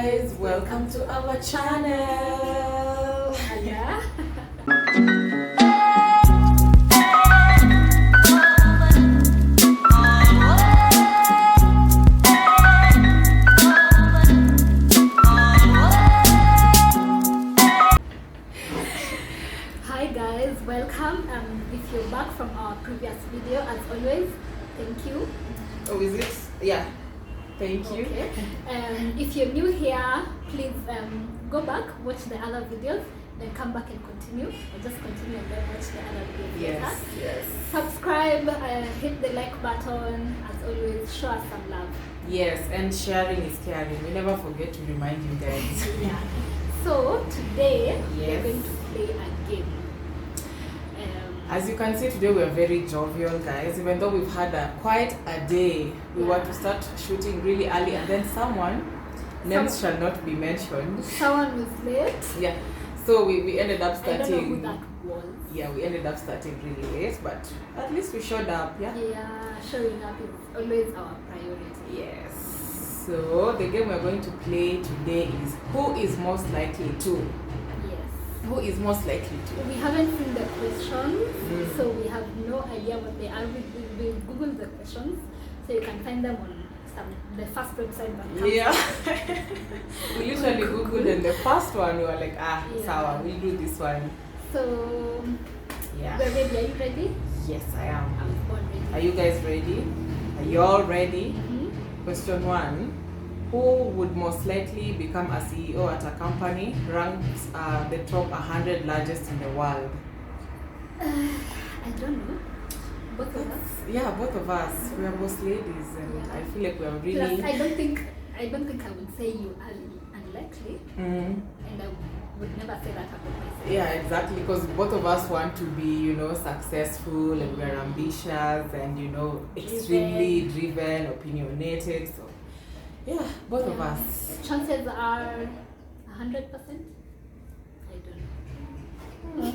guys, welcome to our channel. Yeah. Hi guys, welcome. If you're back from our previous video, as always, thank you. Oh, is it? Yeah. Thank you. Okay. If you're new here, please go back, watch the other videos, then come back and continue, or just continue and then watch the other videos Yes, later. yes. Subscribe, hit the like button, as always, show us some love. Yes, and sharing is caring. We never forget to remind you guys. Yeah. So today we're Yes. going to play a game. As you can see today, we are very jovial, guys. Even though we've had quite a day, we want to start shooting really early, and then names shall not be mentioned. Someone was late. Yeah. So we ended up I don't know starting. who that was. Yeah, we ended up starting really late, but at least we showed up. Yeah. Yeah, showing up is always our priority. Yes. So the game we're going to play today is who is most likely to. Yes. Who is most likely to? We haven't seen the questions, Mm. so we have no idea what they are. We Google the questions, so you can find them on the first website that comes Yeah. up. We usually Googled, and the first one we were like, Yeah. sawa, we'll do this one. So, Yeah. we're ready. Are you ready? Yes, I am. I'm born ready. Are you guys ready? Are you all ready? Mhm. Question 1. Who would most likely become a CEO at a company ranked the top 100 largest in the world? I don't know. Both of us. Yeah, both of us. We are both ladies, and Yeah. I feel like we are Plus, really. I don't think I would say you are unlikely, Mm. and I would never say that about myself. Yeah, exactly. Because both of us want to be, successful, and we're ambitious, and extremely driven, opinionated. So, yeah, both of Yeah. us. Chances are 100%. I don't know.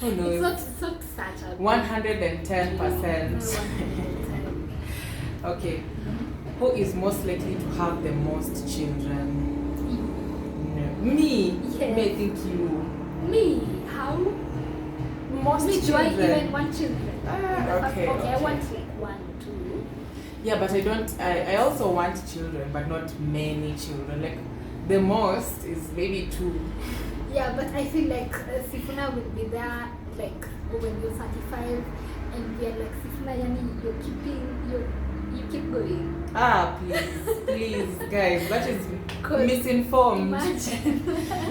Who It's knows? not such a 110%. 110. Okay. Who is most likely to have the most children? No. Me. Yes. Me, I think you. Me? How? Most Me? Do children. I even want children? Okay. I Okay. want like 1, 2. Yeah, but I don't. I also want children, but not many children. Like the most is maybe 2. Yeah, but I feel like Sifuna will be there like when you're 35, and we are like Sifuna, yani you keep going. Please, guys, that is 'Cause misinformed. Imagine.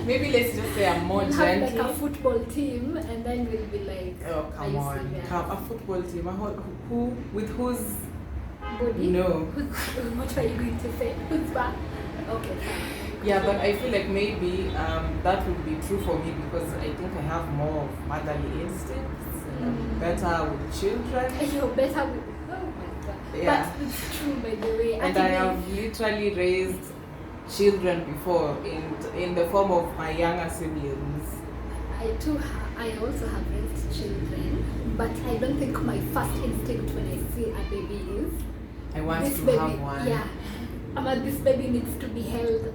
Maybe let's just say I'm more We'll have like gentle. a football team, and then we'll be like, Oh, are come you on. serious? Come, a football team. Who with whose? Body? No. What are you going to say? Who's back? Okay, fine. Yeah, but I feel like maybe that would be true for me because I think I have more of motherly instincts and I'm better with children. You're better with. Oh my god. Yeah. But it's true, by the way. And I have literally raised children before in the form of my younger siblings. I also have raised children, but I don't think my first instinct when I see a baby is I want this to baby. have one. Yeah, this baby needs to be held.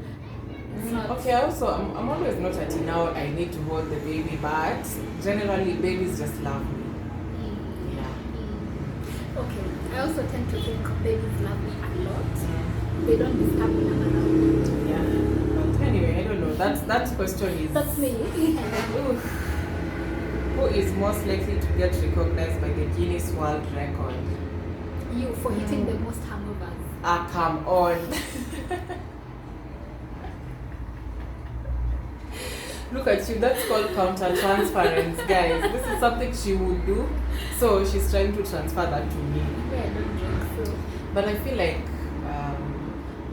It's not. Okay, also, I'm always not at now I need to hold the baby, but generally babies just love me. Yeah. Okay, I also tend to think babies love me a lot. They don't disturb me around. Yeah. But anyway, I don't know. That question is. That's me. Oof. Who is most likely to get recognized by the Guinness World Record? You for hitting the most hangovers. Come on. Look at you, that's called counter-transference, guys. This is something she would do. So she's trying to transfer that to me. Yeah, I don't drink, so. But I feel like,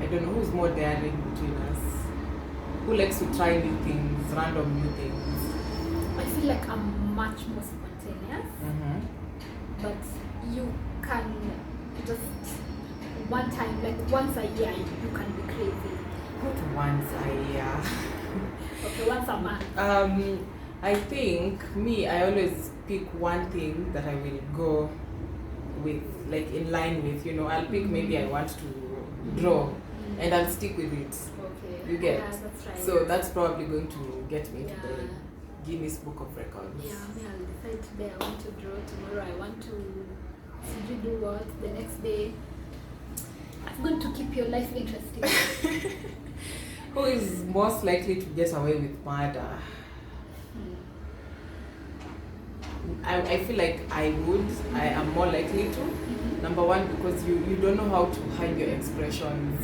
I don't know who's more daring between us. Who likes to try new things, random new things. I feel like I'm much more spontaneous, but you can just one time, like once a year, you can be crazy. Not once a year. Okay, once a month. I think I always pick one thing that I will go with, like in line with, I'll pick maybe I want to draw. and I'll stick with it. Okay. You get? Yeah, that's right. So that's probably going to get me to Yeah. the Guinness Book of Records. Yeah, me, I'll decide today I want to draw, tomorrow I want to do what, the next day. I'm going to keep your life interesting. Who is most likely to get away with murder? I feel like I would. I am more likely to. Number one, because you don't know how to hide your expressions.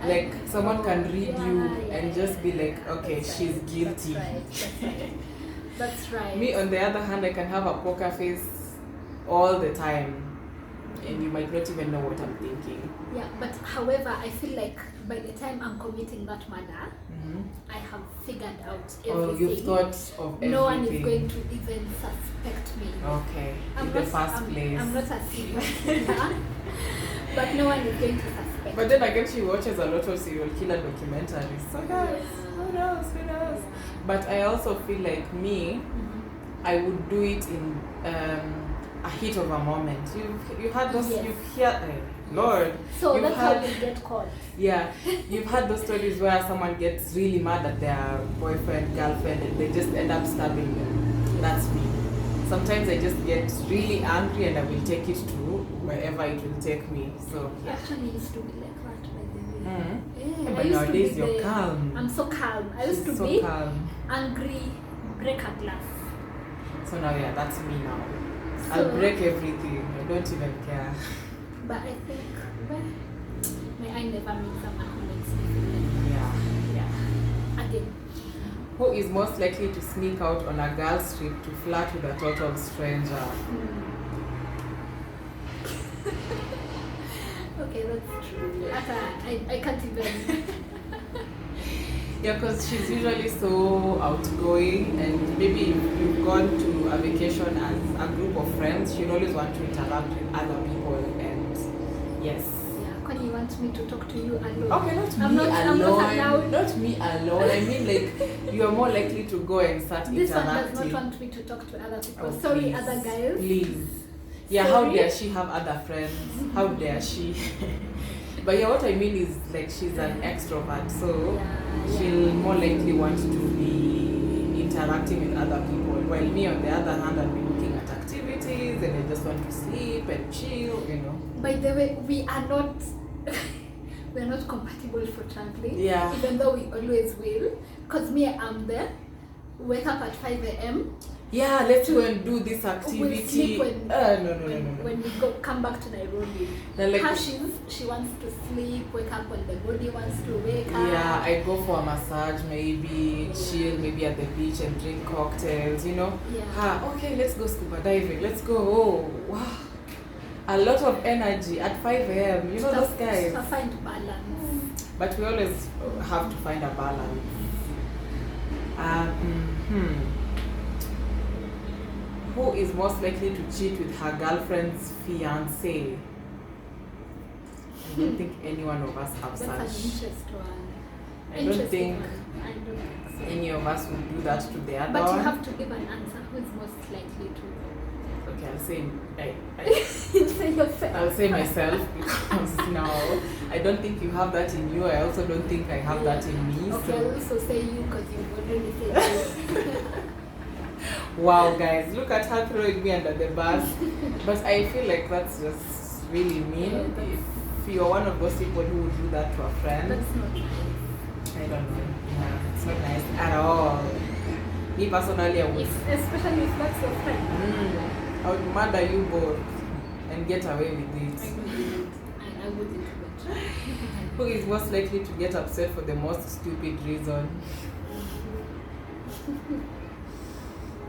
Like someone can read you and just be like, okay, she's guilty. That's right. That's right. Me, on the other hand, I can have a poker face all the time, and you might not even know what I'm thinking. Yeah, but however, I feel like by the time I'm committing that murder, I have figured out everything. Oh, you've thought of everything. No one is going to even suspect me. Okay, in the first place. I'm not a serial killer, but no one is going to suspect. But then again, she watches a lot of serial killer documentaries. So guys, who knows? Who knows? But I also feel like me, I would do it in a heat of a moment. You've had those. Yes. You've heard. Lord. So you've that's had, how you get caught. Yeah, you've had those stories where someone gets really mad at their boyfriend, girlfriend, and they just end up stabbing them. That's me. Sometimes I just get really angry and I will take it to wherever it will take me. So yeah. Actually, used to be like that, by the way. Yeah, I but used to nowadays be you're calm. I'm so calm. I used to so be calm. angry, break a glass. So now yeah, that's me now. So, I'll break everything. I don't even care. But I think, well, may I never meet someone who makes me feel Yeah. like again. Who is most likely to sneak out on a girl's trip to flirt with a total stranger? Okay, that's true. I can't even. Yeah, because she's usually so outgoing, and maybe if you've gone to a vacation as a group of friends, she'll always want to interact with other people, and yes. Yeah, when you want me to talk to you alone. Okay, not I'm me not alone. allowed. Not me alone. I mean, like, you are more likely to go and start This one interacting. does not want me to talk to other people. Oh, Sorry, please. other guys. Please. Yeah, Sorry? how dare she have other friends? How dare she? But yeah, what I mean is, like, she's an extrovert, so she'll more likely want to be interacting with other people. While me, on the other hand, I'll be looking at activities and I just want to sleep and chill, you know. By the way, we are not compatible for traveling. Yeah. Even though we always will. Because me, I'm there. Wake up at 5 a.m. Yeah, let's go and do this activity. We'll sleep when, no. when we come back to Nairobi. Now, like, She wants to sleep, wake up when the body wants to wake up. yeah, I go for a massage, maybe chill, maybe at the beach and drink cocktails, you know. Yeah. Okay, let's go scuba diving. Let's go. Oh, wow. A lot of energy at 5 a.m. You know those guys. To find balance. But we always have to find a balance. Who is most likely to cheat with her girlfriend's fiancé? I don't think any one of us have That's an such. interesting one. I don't think I don't think so. any of us would do that to the other But one. you have to give an answer. Who is most likely to? Okay, I'll say You say yourself. I'll say myself because now I don't think you have that in you. I also don't think I have that in me. Okay, So I'll also say you because you've already said you. wow, guys, look at her throwing me under the bus. But I feel like that's just really mean. Yeah, If you're one of those people who would do that to a friend, That's not nice. I don't know. Yeah, it's not nice at all. Me personally, I would. Especially if that's your friend. I would murder you both and get away with it. I wouldn't. But Who is most likely to get upset for the most stupid reason?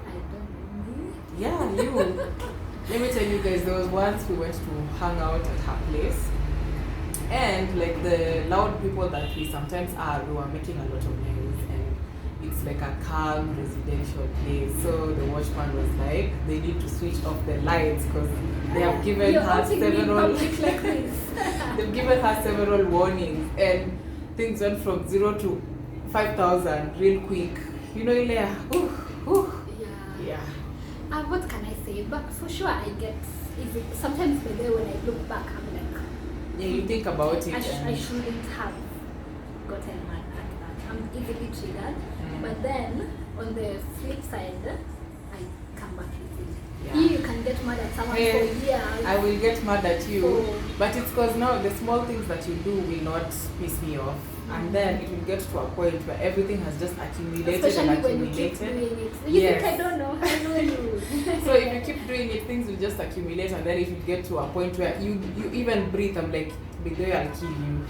I don't know. Yeah, you. Let me tell you guys, there was once we went to hang out at her place, and like the loud people that we sometimes are, we were making a lot of noise, and it's like a calm residential place. So the watchman was like, they need to switch off the lights because they have given You're her outing me in several. public like this. They've given her several warnings, and things went from 0 to 5,000 real quick. You know, Ilea. Yeah. What can I say? But for sure, I get. Sometimes by the way, when I look back, I'm like, Yeah, you think about it. I and shouldn't have gotten mad at that. I'm easily triggered. But then on the flip side, I come back easily. Yeah. You can get mad at someone Hey, for years. I will get mad at you, Oh. but it's because now the small things that you do will not piss me off, and then it will get to a point where everything has just accumulated Especially and when you keep accumulated. doing it. You Yes. think I don't know, I know you. So if you keep doing it, things will just accumulate, and then it will get to a point where you even breathe. I'm like, big boy, I'll kill you.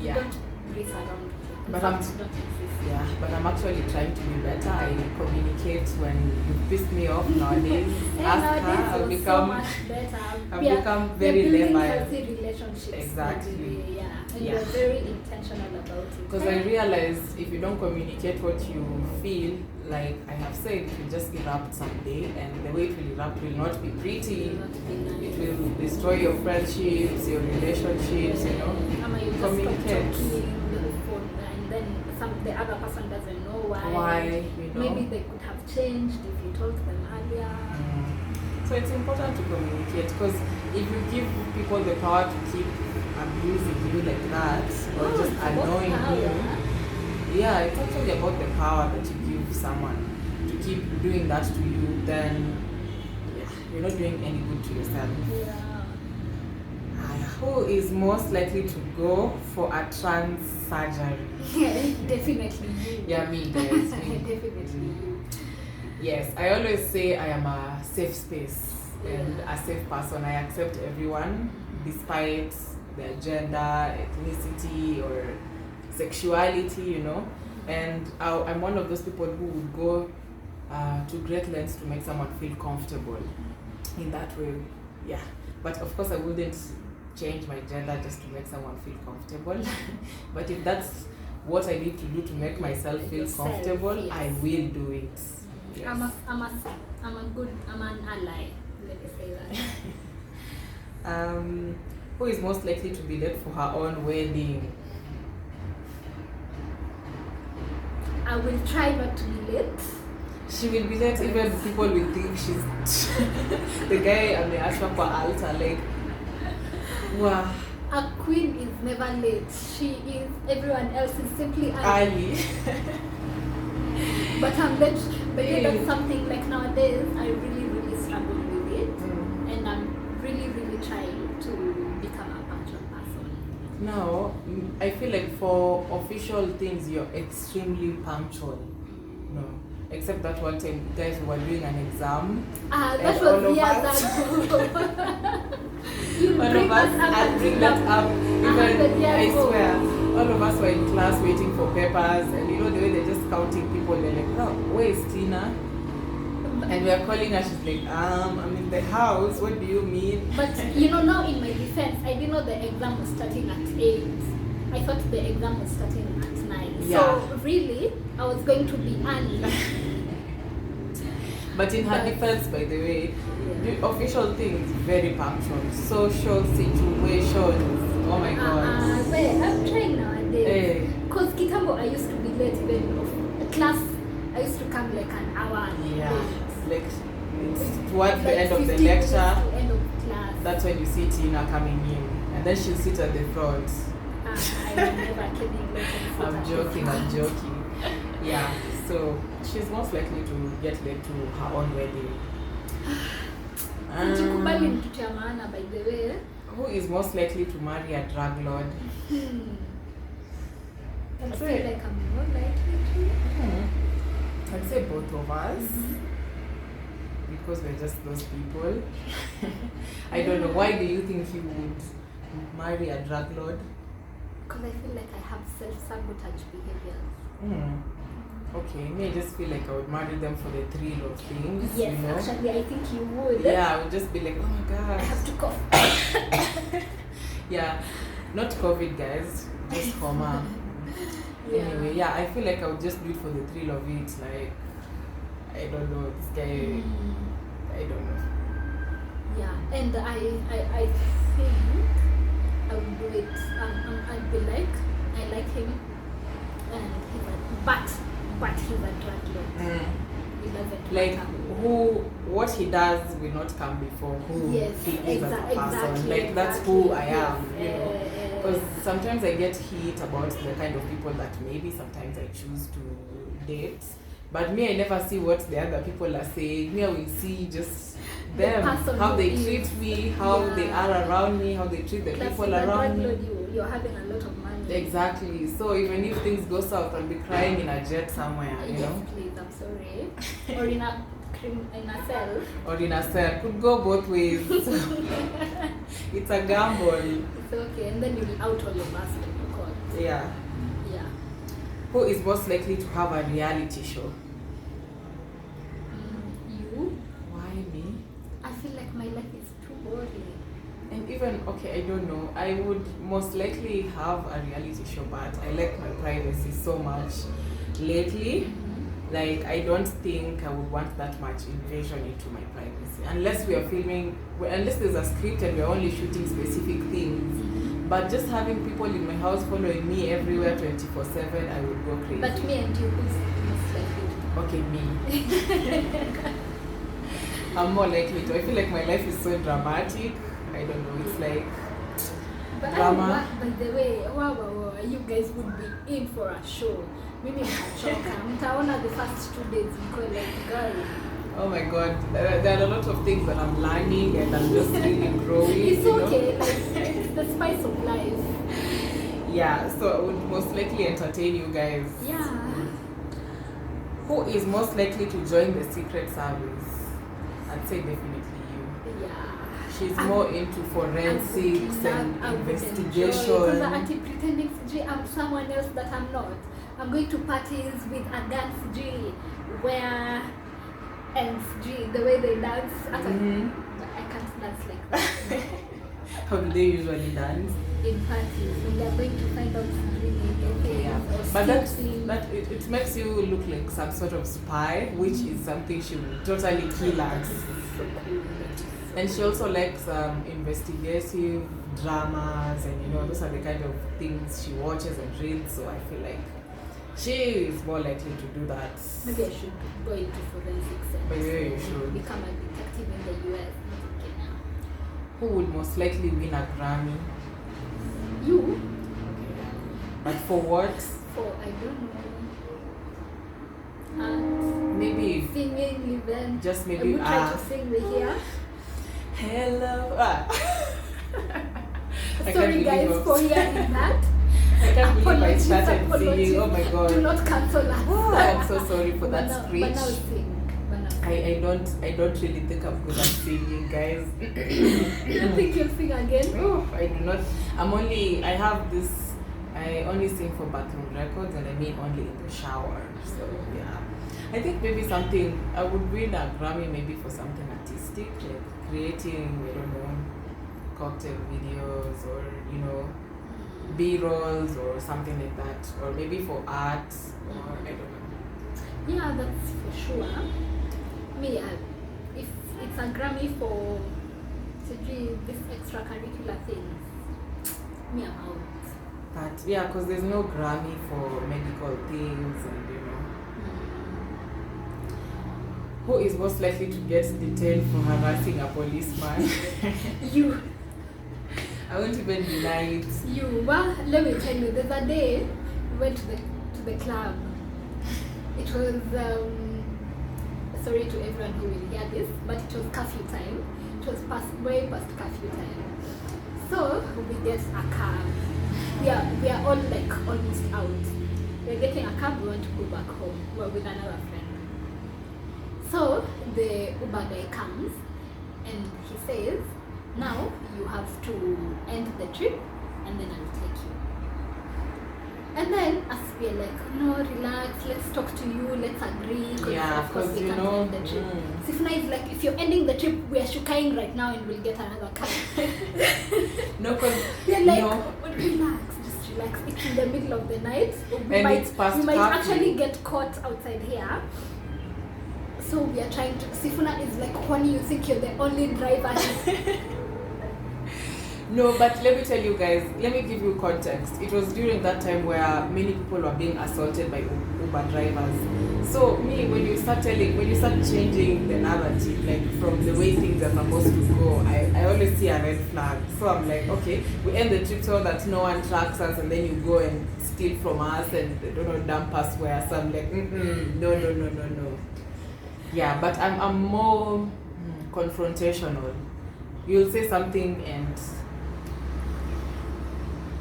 Yeah. Don't breathe around. But In I'm- fact, don't exist. Yeah, but I'm actually trying to be better. I communicate when you piss me off nowadays. Ask her, Nowadays I'll you're become. so much better. I've We are- become we are very building level. healthy relationships. Exactly. by the way, yeah. And Yeah. we're very intentional about it. Because I realize if you don't communicate what you feel, like I have said, it will just erupt someday, and the way it will erupt will not be pretty. Not being nice. It will destroy your friendships, your relationships, you know. Ama you just Communicate. stop talking on the phone, and then the other person doesn't know why. Why, you know. Maybe they could have changed if you told them earlier. So it's important to communicate, because if you give people the power to keep abusing you like that, or Oh, just it's about annoying power. you, yeah, it's actually about the power that you give someone to keep doing that to you, then yeah, you're not doing any good to yourself. Yeah. Who is most likely to go for a trans surgery? Definitely you. Yeah, me, guys. Me. Definitely you. Yes, I always say I am a safe space and a safe person. I accept everyone despite their gender, ethnicity, or sexuality, you know. And I'm one of those people who would go to great lengths to make someone feel comfortable in that way. Yeah, but of course I wouldn't change my gender just to make someone feel comfortable. But if that's what I need to do to make myself feel Yourself, comfortable, yes. I will do it. Yes. I'm an ally. Let me say that. Who is most likely to be late for her own wedding? I will try not to be late. She will be late, even people will think she's the guy ameachwa kwa altar, like, wow, A queen is never late. She is. Everyone else is simply early. early. But I'm late. But yeah, that's something like nowadays. I really struggle with it, and I'm really trying to become a punctual person. Now, I feel like for official things, you're extremely punctual. No, except that one time, guys, we were doing an exam. That And all was of years us- ago. You All bring of us, us up I'll and bring bring that up. up. 100 Even, years I ago. swear, all of us were in class waiting for papers, and you know the way they're just counting people, they're like, oh, where is Tina? And we are calling her, she's like, I'm in the house, what do you mean? But you know, now in my defense, I didn't know the exam was starting at 8. I thought the exam was starting at 9. Yeah. So really, I was going to be early. But in her But- defense, by the way, Yeah. the official things, very punctual. Social situations, oh my god. Wait, I'm trying nowadays. Hey. Because Kitambo, I used to be late even of class. I used to come like an hour Yeah, late. like it's towards the Like end of the 15 minutes lecture. to end of class. That's when you see Tina coming in, and then she'll sit at the front. I never came in late. and sit I'm at the joking, front. I'm joking. Yeah, so she's most likely to get late to her own wedding. Kujikubali ni kitu ya maana, by the way. Who is most likely to marry a drug lord? I feel like I'm more likely to. I'd say both of us. Because we're just those people. I don't know. Why do you think you would marry a drug lord? Because I feel like I have self-sabotage behaviors. Okay, me, I just feel like I would marry them for the thrill of things. Yes, you know? actually, I think you would. Yeah, I would just be like, oh my I god. have to cough. Yeah, not COVID, guys. Just coma. Yeah. Anyway, yeah, I feel like I would just do it for the thrill of it. Like, I don't know, this guy, I don't know. Yeah, and I think I would do it. I'd be like, I like him, and he's a, but he's a drug lord. He doesn't Like, matter. what he does will not come before who Yes, he is as a person. exactly. Like, that's who I am, you know. Because sometimes I get heat about the kind of people that maybe sometimes I choose to date. But me, I never see what the other people are saying. Me, I will see just them, person how who they is. treat me, how Yeah. they are around me, how they treat the Plus, people in the around me. drug lord, you're having a lot of money. Exactly. So even if things go south, I'll be crying in a jet somewhere, you Yes, know, please, I'm sorry. Or in a cell. or in a cell. Could go both ways. It's a gamble. It's okay, and then you'll out all of us when you call. Yeah. Yeah. Who is most likely to have a reality show? You? Why me? I feel like my life is too boring. And even, okay, I don't know. I would most likely have a reality show, but I like my privacy so much lately. Like, I don't think I would want that much invasion into my privacy. Unless we are filming, unless there's a script and we're only shooting specific things. But just having people in my house following me everywhere 24/7, I would go crazy. But me and you, who's most likely to? Okay, me. I'm more likely to. I feel like my life is so dramatic. I don't know. It's like But drama. by the way, wow, you guys would be in for a show. Mimi mtachoka. Mtaona the first 2 days mko like, girl. Oh my god, there are a lot of things that I'm learning and I'm just really growing. It's you know? okay, like it's the spice of life. Yeah, so I would most likely entertain you guys. Yeah. Who is most likely to join the Secret Service? I'd say definitely you. Yeah. She's more into forensics and Because investigation. I'm pretending I'm someone else that I'm not. I'm going to parties with a dance where and the way they dance. I can't dance like that. How do they usually dance? In parties, when they're going to find out Yeah, but it makes you look like some sort of spy, which is something she will totally kill us. And she also likes investigative dramas, and you know, those are the kind of things she watches and reads. So I feel like she is more likely to do that. Maybe I should go into forensics and Maybe you should. become a detective in the US, not in Kenya. Who would most likely win a Grammy? You? Okay. But for what? For I don't know. And Maybe singing event. just I maybe would try to sing the here. hello. I can't Sorry believe guys I- for hearing that. I can't believe I Apologies, started apologies. singing. Oh my god. Do not cancel us. Oh, I'm so sorry for that But screech. now sing. But now sing. I don't really think I'm good at singing, guys. You think you'll sing again? Oh, I do not. I only sing for bathroom records, and I mean only in the shower. So yeah, I think maybe something I would win a Grammy maybe for something artistic, like creating, I don't know, cocktail videos or you know, B-rolls or something like that, or maybe for art or I don't know. Yeah, that's for sure. Me, if it's a Grammy for this extracurricular things, me, I'm out. But yeah, because there's no Grammy for medical things, and you know. Who is most likely to get detained for harassing a policeman? You. I won't even deny it. Well, let me tell you, there's a day we went to the club. It was sorry to everyone who will hear this, but it was curfew time. It was way past curfew time. So we get a cab. We are all like almost out. We're getting a cab. We want to go back home. We're with another friend. So the Uber guy comes and he says, now you have to end the trip and then I'll take you. And then as we're like, no, relax, let's talk to you, let's agree. Yeah, of course because we you can't know. end the trip. Sifna is like, if you're ending the trip, we are shukaing right now and we'll get another car. No, because We're like, no. relax, just relax. It's in the middle of the night. And it's past we might curfew. actually get caught outside here. So we are trying to. Sifuna is like, Kwani, you think you're the only driver? No, but let me tell you guys, let me give you context. It was during that time where many people were being assaulted by Uber drivers. So me, when you start changing the narrative, like from the way things are supposed to go, I always see a red flag. So I'm like, okay, we end the trip so that no one tracks us, and then you go and steal from us and dump us where. So I'm like, no. Yeah, but I'm more confrontational. You'll say something and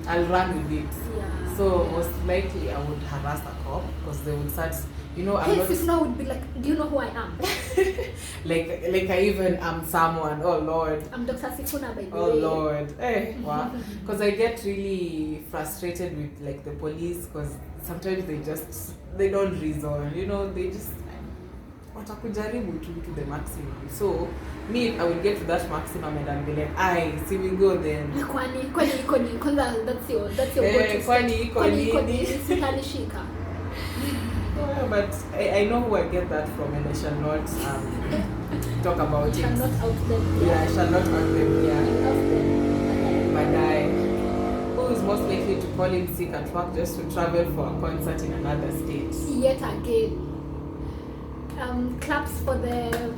I'll run with it. Yeah. So most likely I would harass the cop because they would start, I'm not Now would be like, do you know who I am? like I even am someone. Oh Lord. I'm Dr. Sifuna by the way. Oh Lord. Wow. Because I get really frustrated with like the police because sometimes they don't reason. They just watakujaribu to the maximum. So me, I will get to that maximum and I'll be like, see we go then. Kwani kwanza that's your kwani sitanishika. But I know who I get that from, and I shall not talk about it. Shall not out them. Yeah, I shall not out them. Yeah. But who is most likely to call in sick at work just to travel for a concert in another state? Yet again. Claps for them.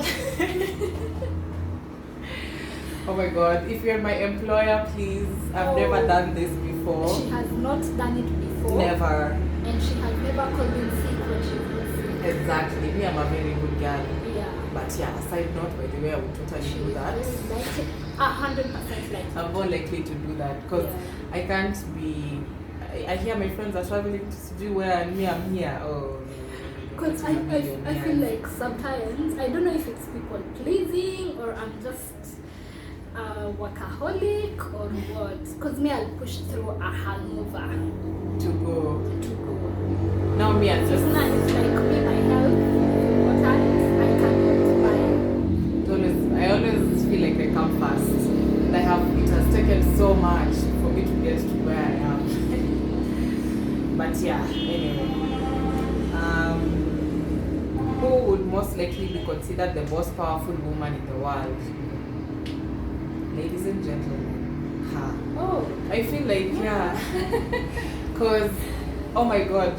Oh my God, if you're my employer, please. I've never done this before. She has not done it before. Never. And she has never called in sick when she was sick. Exactly. Me, I'm a very good girl. Yeah. But yeah, aside note, by the way, I would totally do that. 100% like I'm more likely to do that because I can't be. I hear my friends are traveling to do where, and me, I'm here. Oh. Because I feel like sometimes, I don't know if it's people pleasing or I'm just a workaholic or what. Because me, I'll push through a hangover to go. Now me, I just. It's like me, my health, important, I cannot buy. I always feel like I come fast. It has taken so much for me to get to where I am. But yeah, anyway. Who would most likely be considered the most powerful woman in the world? Ladies and gentlemen. Oh. I feel like, because, oh my God,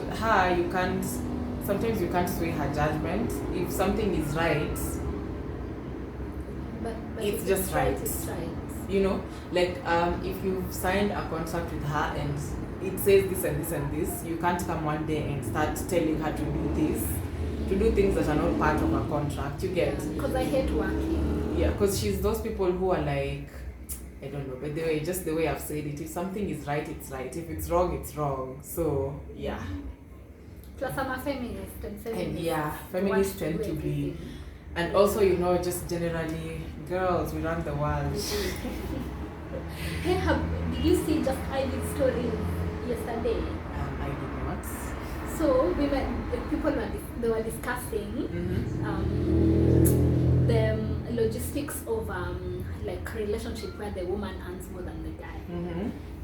sometimes you can't sway her judgment. If something is right, but it's just right. It's right. If you've signed a contract with her and it says this and this and this, you can't come one day and start telling her to do this. To do things that are not part of a contract, you get? Because I hate working. Yeah, because she's those people who are like, I don't know, but just the way I've said it, if something is right, it's right. If it's wrong, it's wrong. So, yeah. Plus, I'm a feminist. And feminists tend to be. And also, just generally, girls, we run the world. Hey, did you see Just Ivy's story yesterday? I did not. So people were discussing the logistics of relationship where the woman earns more than the guy.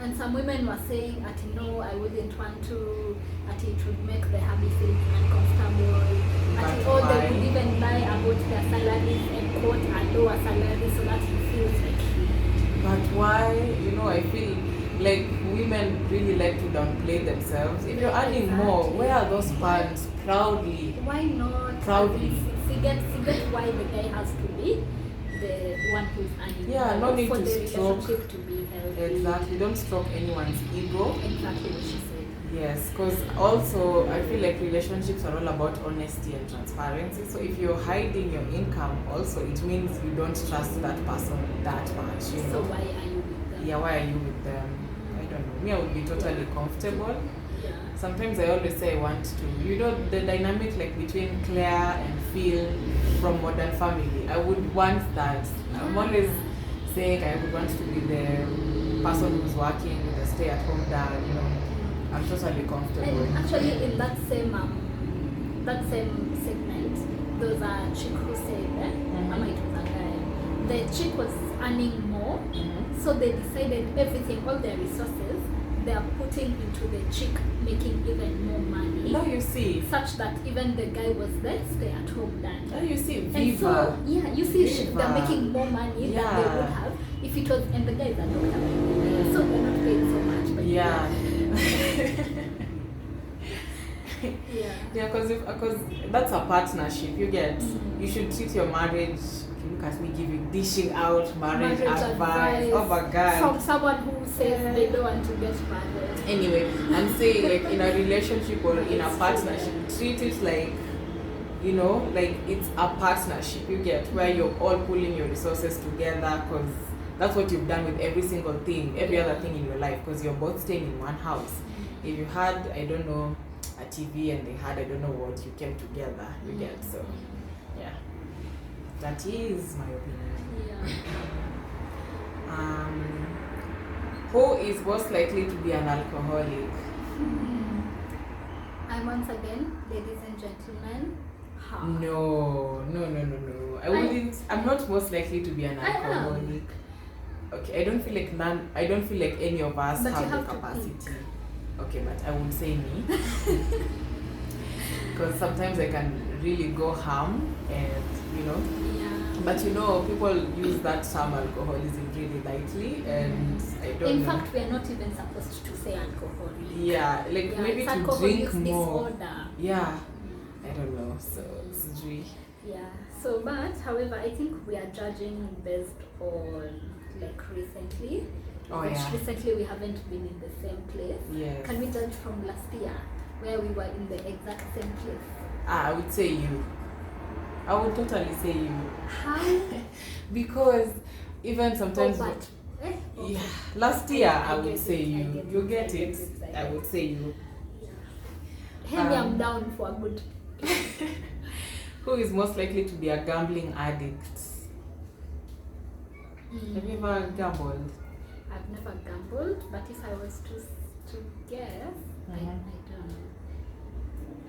And some women were saying, no, I wouldn't want to. It would make the hubby feel uncomfortable. They would even lie about their salaries and quote a lower salary so that he feels like he. But why? I feel like women really like to downplay themselves. If you're earning more, where are those funds? Proudly. Why not? Proudly. Forget why the guy has to be the one who's earning. Yeah, no need for to the stroke. relationship to be healthy. Exactly. Don't stroke anyone's ego. Exactly what she said. Yes, because also I feel like relationships are all about honesty and transparency. So if you're hiding your income, also it means you don't trust that person that much. So why are you with them? Yeah, why are you with them? I don't know. Me, I would be totally comfortable. Yeah. Sometimes I always say I want to. The dynamic like between Claire and Phil from Modern Family. I would want that. I'm always saying I would want to be the person who's working with a stay-at-home dad. I'm totally comfortable. And actually, in that same segment, there was a chick who said, it was a guy. The chick was earning more, so they decided everything, all their resources, they are putting into the chick making even more money. Now you see. Such that even the guy was the stay-at-home dad. Now you see, Viva. And so, you see, they're making more money than they would have If it was, and the guy is a doctor, by the way, so they're not paid so much. But Yeah. yeah. Yeah, because that's a partnership. You get. Mhm. You should treat your marriage. Okay, look at me giving dishing out marriage Marriage advice. advice Oh my god. From someone who says they don't want to get married. Anyway, I'm saying like in a relationship or in a partnership, treat it like, you know, like it's a partnership. You get, where you're all pulling your resources together, because that's what you've done with every single thing, every other thing in your life, because you're both staying in one house. If you had, I don't know, a TV and they had, I don't know what, you came together. You get, so yeah, that is my opinion. Yeah. Who is most likely to be an alcoholic? And once again, ladies and gentlemen, how? No. I wouldn't. I'm not most likely to be an I am. alcoholic. Okay, I don't feel like none. I don't feel like any of us But you have the have to capacity. pick. Okay, but I would say me, because sometimes I can really go ham, and you know. Yeah. But you know, people use that term alcoholism really lightly, and I don't In know. fact, we are not even supposed to say alcoholic. Yeah, like Yeah, maybe it's to alcohol drink use more. disorder. Yeah, I don't know. So it's really. Yeah. So, but however, I think we are judging based on like recently. Oh, Which yeah. recently we haven't been in the same place. Yes. Can we judge from last year where we were in the exact same place? I would say you. I would totally say you. How? Because even sometimes. Oh, but, okay. Yeah. Last year I get would it, say I you. get You it, get I it. get it, I would say you. Henry, I'm down for a good. Who is most likely to be a gambling addict? Have you ever gambled? I've never gambled, but if I was to guess, I don't know.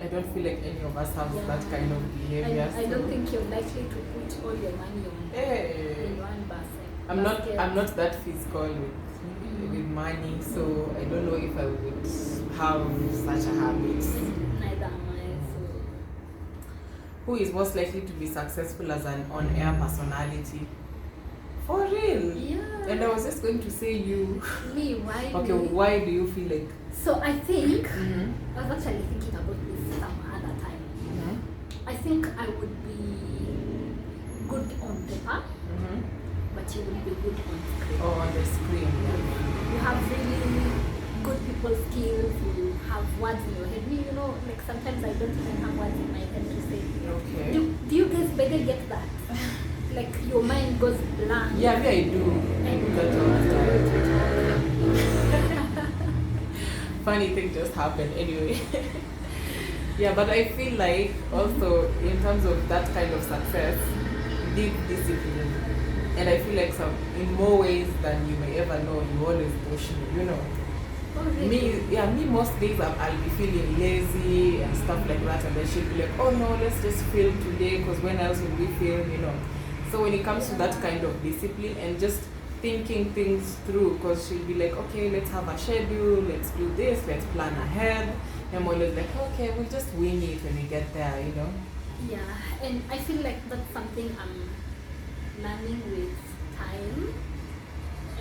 I don't feel like any of us have Yeah. that kind of behavior. I don't think you're likely to put all your money on Hey. in one basket. I'm not that fiscal with money, so I don't know if I would have such a habit. Neither am I. So Who is most likely to be successful as an on-air personality? For real? yeah. And I was just going to say you. Me, why? Okay, me? why do you feel like? So I think Mm-hmm. I was actually thinking about this some other time. I think I would be good on paper, but you would be good on screen. Oh, on the screen. You have really good people skills. You have words in your head. Me, you know, like sometimes I don't even have words in my head to say. Okay. Do you guys better get that? Like your mind goes blank. Yeah, me I do. I do that all the time. Funny thing just happened anyway. Yeah, but I feel like also in terms of that kind of success, you need discipline. And I feel like in more ways than you may ever know, you always push me, you know. Oh, really? Me most days I'll be feeling lazy and stuff like that, and then she'll be like, oh no, let's just film today, because when else will we film, you know. So when it comes to that kind of discipline and just thinking things through, because she'll be like, okay, let's have a schedule, let's do this, let's plan ahead. I'm always like, okay, we'll just wing it when we get there, you know. Yeah, and I feel like that's something I'm learning with time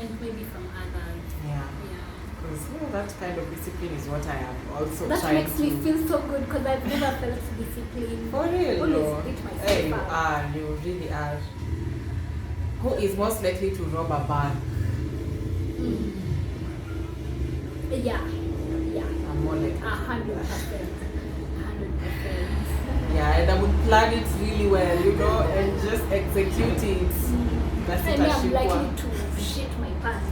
and maybe from others. Yeah. Yeah. Because that kind of discipline is what I am also That trying makes me to. feel so good because I've never felt disciplined. For real, Always no. beat myself Hey, you up. are, you really are. Who is most likely to rob a bank? Yeah. I'm more likely. 100%. 100%. Yeah, and I would plan it really well, you know, and just execute it. That's it, And I'm a likely one. to shit my pants.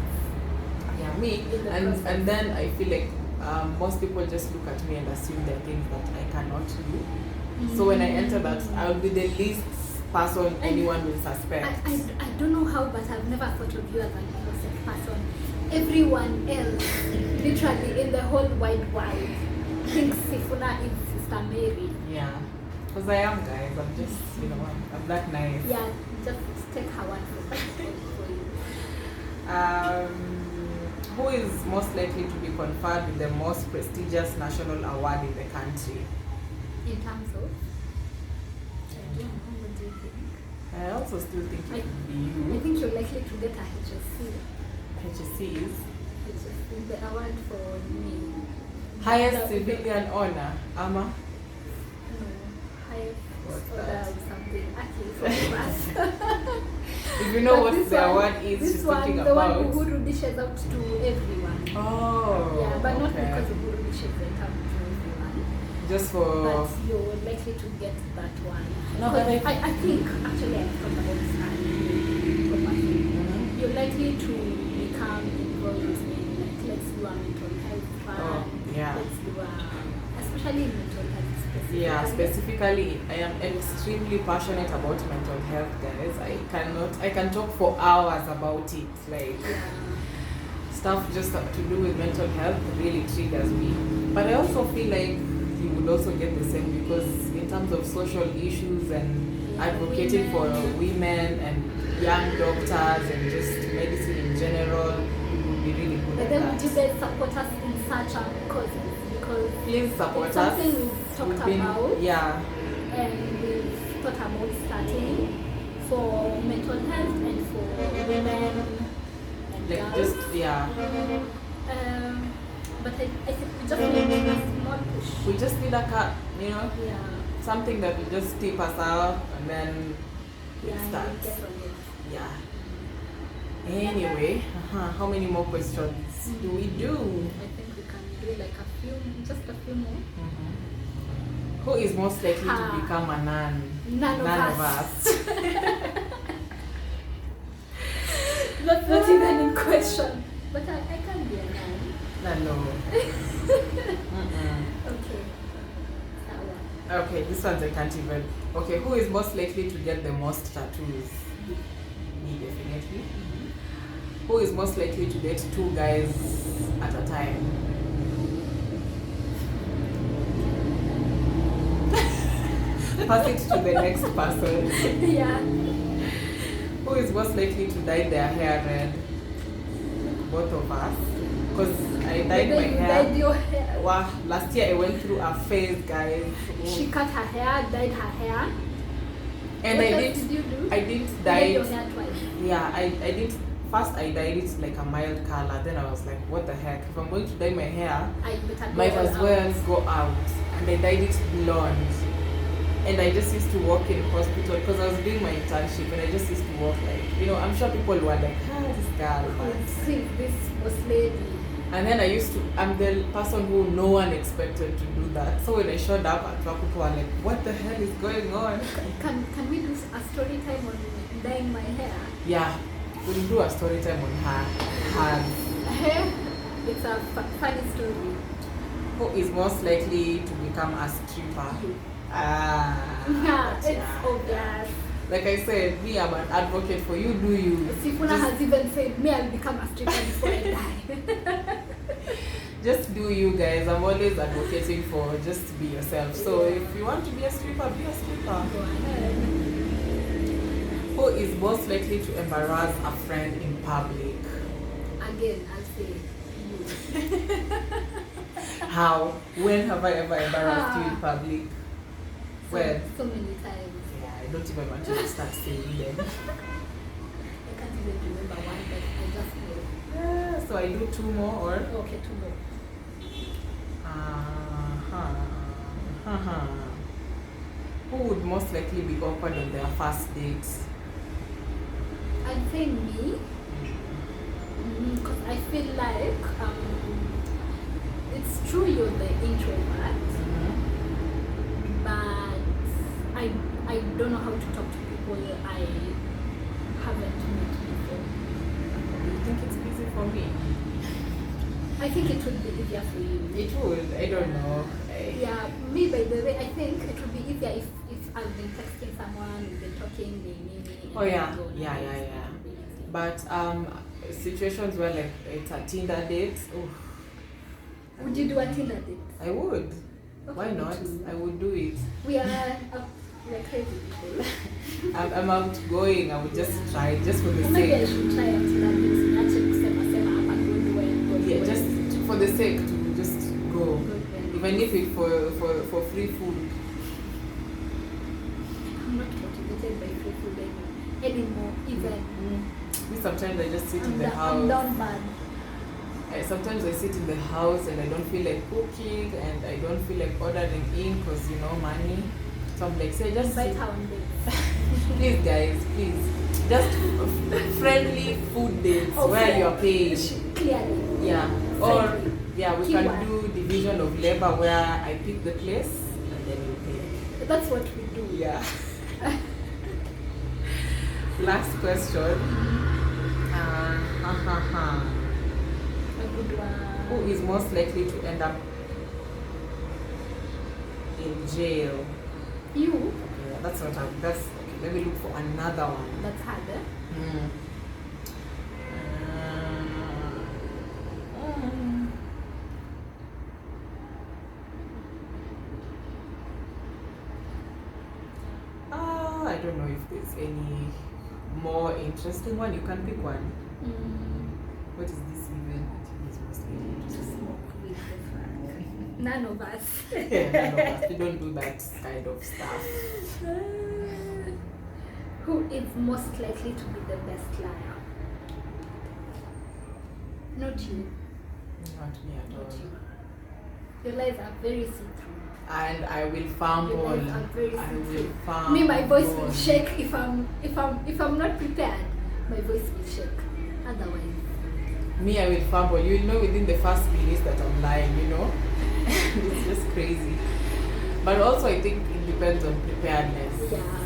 Yeah, me. in the process. And then I feel like most people just look at me and assume there are things that I cannot do. So when I enter that, I'll be the least person anyone will suspect. I don't know how, but I've never thought of you as an innocent person. Everyone else, literally in the whole wide world, thinks Sifuna is Sister Mary. Yeah. Because I am, guys. I'm just, you know, I'm that nice. Yeah, just take her one for you. Who is most likely to be conferred with the most prestigious national award in the country? In terms of, I don't know, what do you think? I also still think it would be I you. think you're likely to get a HSC. HSCs. HSC, the award for me. Highest The- civilian honor. Ama. No, highest What's order that? or something. Actually, for us. If you know But what this the one- award is this she's one, talking the about. one Uhuru dishes out to everyone. Oh. Yeah, but not okay. because Uhuru dishes it out to everyone. Just for. But you're likely to get that one. No, but Because I think, actually, I thought about this properly. Mhm. You're likely to become involved in, like, let's do a mental health fund. Oh, yeah. Let's do a, especially in mental health specifically. Yeah, specifically, I am extremely passionate about mental health, guys. I can talk for hours about it. Like, Yeah. stuff just to do with mental health really triggers me. But I also feel like you would also get the same because in terms of social issues and Yeah, advocating for women and young doctors and just medicine in general, you would be really good But at then would you that. guys support us in such a causes? Because Please support it's us. something we've talked We've been- about. Yeah. And we've thought about starting for mental health and for women and Like girls. just yeah. But I think we just need a small push. We just need a cut, you know, Yeah. something that will just tip us out and then it Yeah, starts. and get on it. Yeah. Anyway, how many more questions do we do? I think we can do like a few, just a few more. Who is most likely to Ah. become a nun? None of None us. of us. Not even in question. But I can be a nun. No. Mm-mm. Okay. That one. Okay, this one's I can't even. Okay, who is most likely to get the most tattoos? Me, definitely. Who is most likely to date 2 guys at a time? Pass it to the next person. Yeah. Who is most likely to dye their hair red? Both of us. Because I dyed my Maybe you hair. dyed your hair. Wow, last year I went through a phase, guys. She cut her hair, dyed her hair. And What I else didn't did you do? I didn't You dye dyed your it. hair twice. Yeah, I did. First, I dyed it like a mild color. Then I was like, what the heck? If I'm going to dye my hair, I better go might all as out. well go out. And I dyed it blonde. And I just used to work in hospital because I was doing my internship. And I just used to work like, you know, I'm sure people were like, this girl. But See, this was lady. and then I'm the person who no one expected to do that. So when I showed up at work, people were like, what the hell is going on? Can we do a story time on dyeing my hair? Yeah, we'll do a story time on her hands. It's a funny story. Who is most likely to become a stripper? Yeah, it's yeah. obvious. Like I said, me, I'm an advocate for you, do you. Sifuna Just- has even said, me, I'll become a stripper before I die. Just do you guys. I'm always advocating for just be yourself. So Yeah. if you want to be a stripper, be a stripper. Go ahead. Who is most likely to embarrass a friend in public? Again, I'll say you. How? When have I ever embarrassed you in public? When? So many times. Yeah, I don't even want to start saying them. I can't even remember one, but I just know. So I do 2 more or? Okay, two more. Who would most likely be awkward on their first date? I'd say me, because I feel like it's true you're the introvert, but I don't know how to talk to people I haven't met before. You think it's easy for me? I think it would be easier for you. It would. I don't know. Yeah, me by the way, I think it would be easier if I've been texting someone, we've been talking, they knew me. Oh yeah, and go on yeah, dates. yeah, yeah. It would be easy. But situations where like it's a Tinder date, Would you do a Tinder date? I would. Okay, Why me not? too. I would do it. We are like crazy people. I'm outgoing. I would just try, just for the Maybe I sake. should try a Tinder date. Niache kusema hapa good. Yeah, just for the sake to just go. Even if it's for free food. I'm not motivated motivated by free food anymore. Even Me sometimes I just sit in the I'm house. down bad. Sometimes I sit in the house and I don't feel like cooking and I don't feel like ordering in because money. So I'm like, say just Invite her on dates. please guys, please. Just friendly food dates where you're paid. Clearly. Yeah. Or Friendly. yeah, we Keyword. can do division of labor where I pick the place and then you pay. That's what we do. Yeah. Last question. A good one. Who is most likely to end up in jail? You? Yeah, that's not a, that's okay. Let me look for another one. That's harder. I don't know if there's any more interesting one. You can pick one. What is this even? It's mostly interesting. Smoke with the fuck. None of us. Yeah, none of us. We don't do that kind of stuff. Who is most likely to be the best liar? Not you. Not me at Not all. you. Your lies are very see-through. And I will fumble. Your lies are very I will see-through. fumble. Me, my voice will shake if I'm not prepared. My voice will shake. Otherwise, Me, I will fumble. You will know within the first minute that I'm lying, It's just crazy. But also, I think it depends on preparedness. yeah.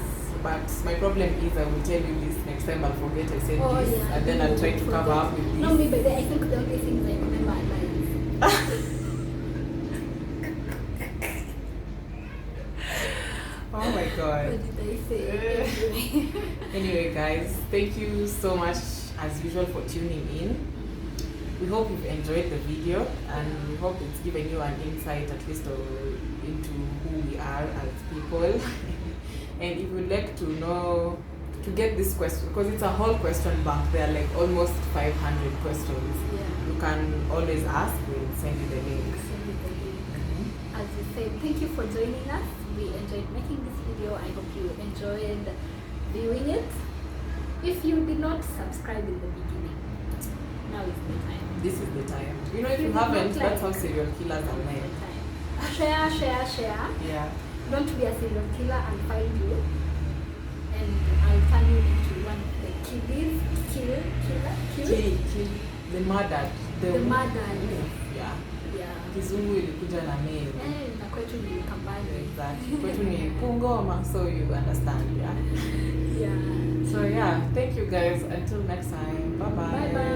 But my problem is I will tell you this next time, I'll forget I said Oh, this, yeah. and then I'll try to cover up with this. No, me, but I think the only things I remember are lies. Oh my god. What did I say? Anyway, guys, thank you so much as usual for tuning in. We hope you've enjoyed the video and we hope it's given you an insight at least into who we are as people. And if you'd like to know, to get this question, because it's a whole question bank, there are like almost 500 questions. Yeah. You can always ask, we'll send you the link. As you said, thank you for joining us. We enjoyed making this video. I hope you enjoyed viewing it. If you did not subscribe in the beginning, now is the time. This is the time. If you did haven't, not that's how like- serial killers are Now is made. the time. Share. Yeah. Don't be a serial killer and find you. And I'll turn you into one of the killers. Kill. The murder. The murder. Yeah. Yeah. Kizungu ilikuja na mail. Na kwetu ni Kambani. Exactly. Kwetu ni Bungoma, so you understand, yeah? Yeah. So yeah, thank you guys. Until next time. Bye-bye. Bye-bye.